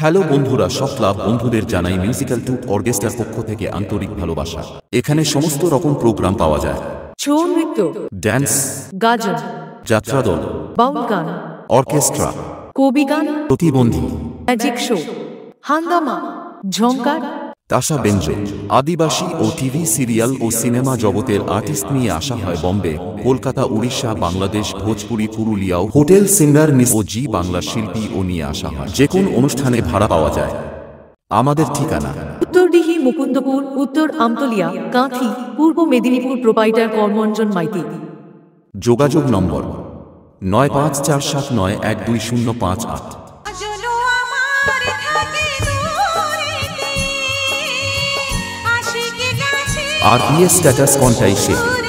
Hello বন্ধুরা, সব club বন্ধুদের জানাই মিউজিক্যাল টু অর্কেস্ট্রার পক্ষ থেকে আন্তরিক ভালোবাসা। এখানে সমস্ত রকম প্রোগ্রাম পাওয়া যায়। ছৌ নৃত্য, ড্যান্স, গাজন, যাত্রাদল, বাউল গান, অর্কেস্ট্রা, কবি গান, প্রতিবন্ধী, ম্যাজিক শো, হাঙ্গামা, ঝঙ্কার, তাসা বেঞ্জো, আদিবাসী ও টিভি সিরিয়াল ও সিনেমা জগতের আর্টিস্ট নিয়ে আসা হয় বম্বে, কলকাতা, উড়িষ্যা, বাংলাদেশ, ভোজপুরি, পুরুলিয়াও হোটেল সিঙ্গার ও জি বাংলার শিল্পী ও নিয়ে আসা হয়। যে কোন অনুষ্ঠানে ভাড়া পাওয়া যায়। আমাদের ঠিকানা উত্তরডিহি, মুকুন্দপুর, উত্তর আমতলিয়া, কাঁথি, পূর্ব মেদিনীপুর। প্রোপাইটার কর্মঞ্জন মাইতি। যোগাযোগ নম্বর 9547912058। RPS স্ট্যাটাস কন্টাই সে।